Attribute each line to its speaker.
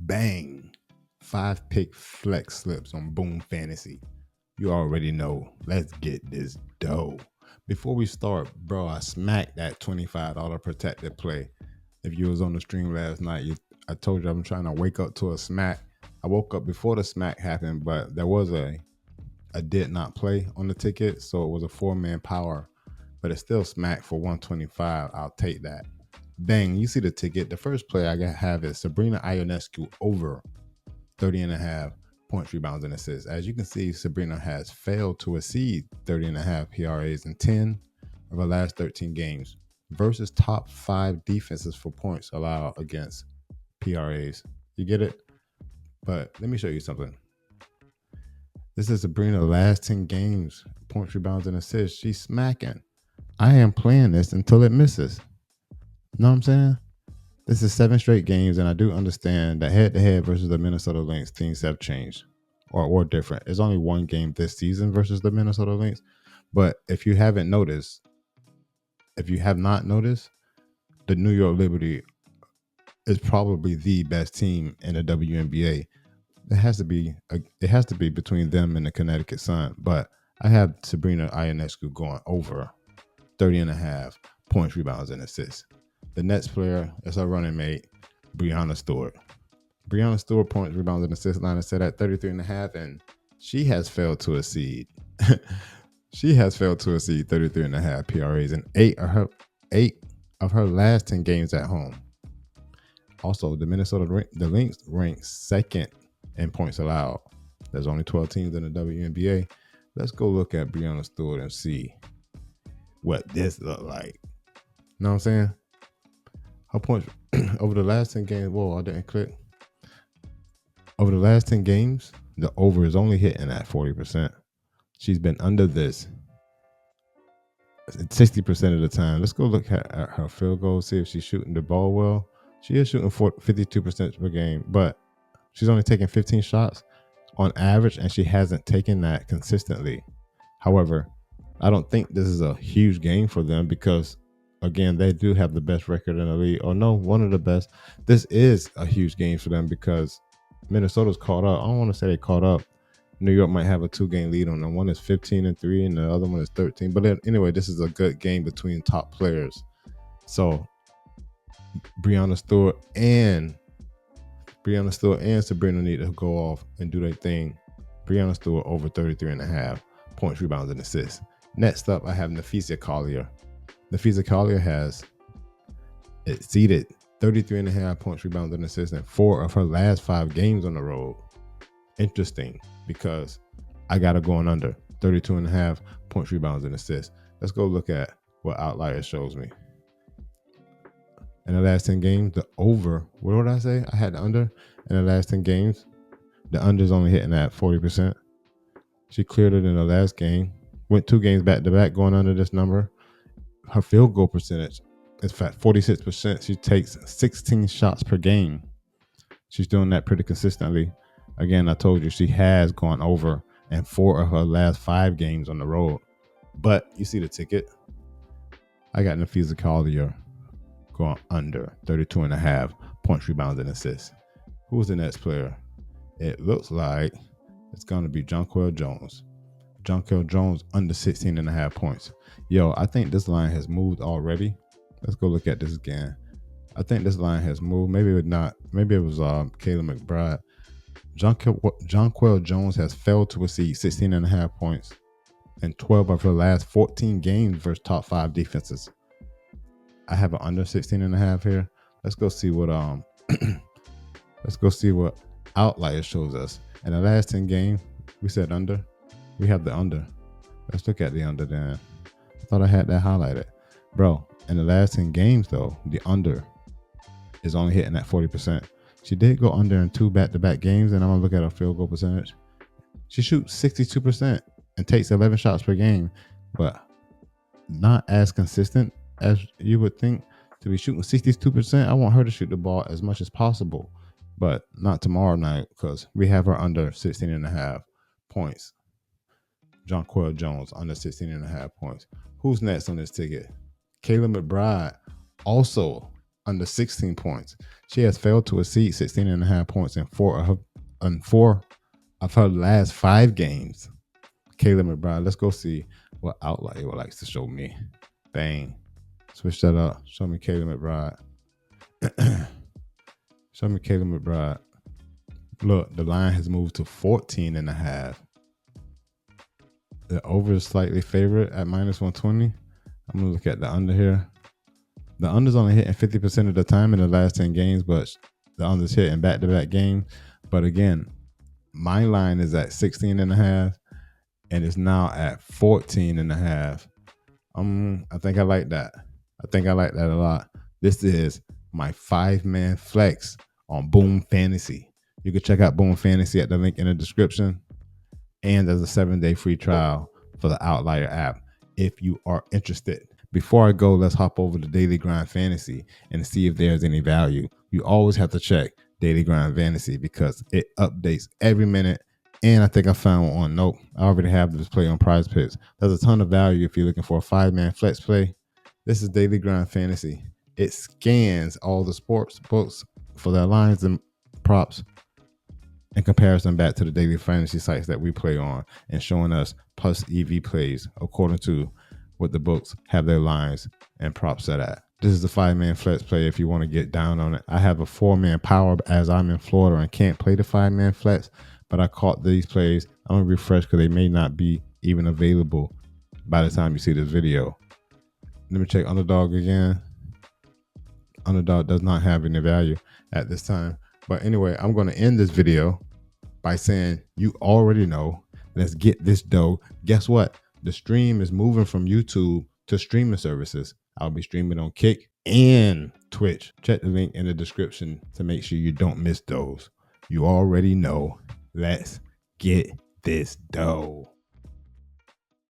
Speaker 1: Bang. 5-pick flex slips on Boom Fantasy. You already know. Let's get this dough. Before we start, bro, I smacked that $25 protected play. If you was on the stream last night, I told you I'm trying to wake up to a smack. I woke up before the smack happened, but there was a did not play on the ticket, so it was a 4-man power, but it's still smack for 125. I'll take that. Bang, you see the ticket. The first play I have is Sabrina Ionescu over 30.5 points, rebounds, and assists. As you can see, Sabrina has failed to exceed 30.5 PRAs in 10 of her last 13 games versus top 5 defenses for points allowed against PRAs. You get it? But let me show you something. This is Sabrina's last 10 games, points, rebounds, and assists. She's smacking. I am playing this until it misses. You know what I'm saying? This is 7 straight games, and I do understand that head-to-head versus the Minnesota Lynx, things have changed or different. There's only one game this season versus the Minnesota Lynx, but if you have not noticed, the New York Liberty is probably the best team in the WNBA. It has to be between them and the Connecticut Sun, but I have Sabrina Ionescu going over 30.5 points, rebounds, and assists. The Nets player is her running mate, Breanna Stewart. Breanna Stewart points, rebounds, and assists line is set at 33.5, and she has failed to exceed. She has failed to exceed 33.5 PRAs in 8 of her last 10 games at home. Also, the Lynx ranks second in points allowed. There's only 12 teams in the WNBA. Let's go look at Breanna Stewart and see what this look like. You know what I'm saying? Her points over the last 10 games. Whoa, I didn't click. Over the last 10 games, the over is only hitting at 40%. She's been under this 60% of the time. Let's go look at her field goal, see if she's shooting the ball well. She is shooting 52% per game, but she's only taking 15 shots on average, and she hasn't taken that consistently. However, I don't think this is a huge game for them because, again, they do have the best record in the league. Or no, one of the best. This is a huge game for them because Minnesota's caught up. I don't want to say they caught up. New York might have a 2-game lead on them. One is 15-3 and the other one is 13. But anyway, this is a good game between top players. So Breanna Stewart and Sabrina need to go off and do their thing. Breanna Stewart over 33.5 points, rebounds, and assists. Next up, I have Napheesa Collier. Napheesa Collier has exceeded 33.5 points, rebounds, and assists in 4 of her last 5 games on the road. Interesting, because I got her going under 32.5 points, rebounds, and assists. Let's go look at what Outlier shows me. In the last 10 games, the over, what did I say? I had the under. In the last 10 games, the under is only hitting at 40%. She cleared it in the last game. Went 2 games back to back going under this number. Her field goal percentage is 46%. She takes 16 shots per game. She's doing that pretty consistently. Again, I told you she has gone over in 4 of her last 5 games on the road. But you see the ticket. I got Napheesa Collier going under 32.5 points, rebounds, and assists. Who's the next player? It looks like it's going to be Jonquel Jones. Jonquel Jones under 16.5 points. Yo, I think this line has moved already. Let's go look at this again. I think this line has moved. Maybe it not. Maybe it was Kayla McBride. Jonquel Jones has failed to exceed 16.5 points in 12 of her last 14 games versus top 5 defenses. I have an under 16.5 here. Let's go see what Outlier shows us. In the last 10 games, we said under. We have the under. Let's look at the under then. I thought I had that highlighted. Bro, in the last 10 games though, the under is only hitting at 40%. She did go under in 2 back-to-back games, and I'm going to look at her field goal percentage. She shoots 62% and takes 11 shots per game, but not as consistent as you would think. To be shooting 62%, I want her to shoot the ball as much as possible, but not tomorrow night because we have her under 16.5 points. Jonquel Jones under 16.5 points. Who's next on this ticket? Kayla McBride, also under 16 points. She has failed to exceed 16.5 points in four of her last 5 games. Kayla McBride. Let's go see what Outlier likes to show me. Bang. Switch that up. Show me Kayla McBride. Show me Kayla McBride. Look, the line has moved to 14.5. The over is slightly favorite at minus 120. I'm going to look at the under here. The under's only hitting 50% of the time in the last 10 games, but the under's hitting back-to-back games. But again, my line is at 16.5, and it's now at 14.5. I think I like that. I think I like that a lot. This is my 5-man flex on Boom Fantasy. You can check out Boom Fantasy at the link in the description. And there's a 7-day free trial for the Outlier app if you are interested. Before I go, let's hop over to Daily Grind Fantasy and see if there's any value. You always have to check Daily Grind Fantasy because it updates every minute. And I think I found one. Nope, I already have this play on Prize Picks. There's a ton of value if you're looking for a 5-man flex play. This is Daily Grind Fantasy. It scans all the sports books for their lines and props and compares them back to the daily fantasy sites that we play on and showing us plus EV plays according to what the books have their lines and props set at. This is the 5-man flex play if you want to get down on it. I have a 4-man power as I'm in Florida and can't play the 5-man flex, but I caught these plays. I'm going to refresh because they may not be even available by the time you see this video. Let me check Underdog again. Underdog does not have any value at this time. But anyway, I'm going to end this video by saying you already know. Let's get this dough. Guess what? The stream is moving from YouTube to streaming services. I'll be streaming on Kick and Twitch. Check the link in the description to make sure you don't miss those. You already know. Let's get this dough.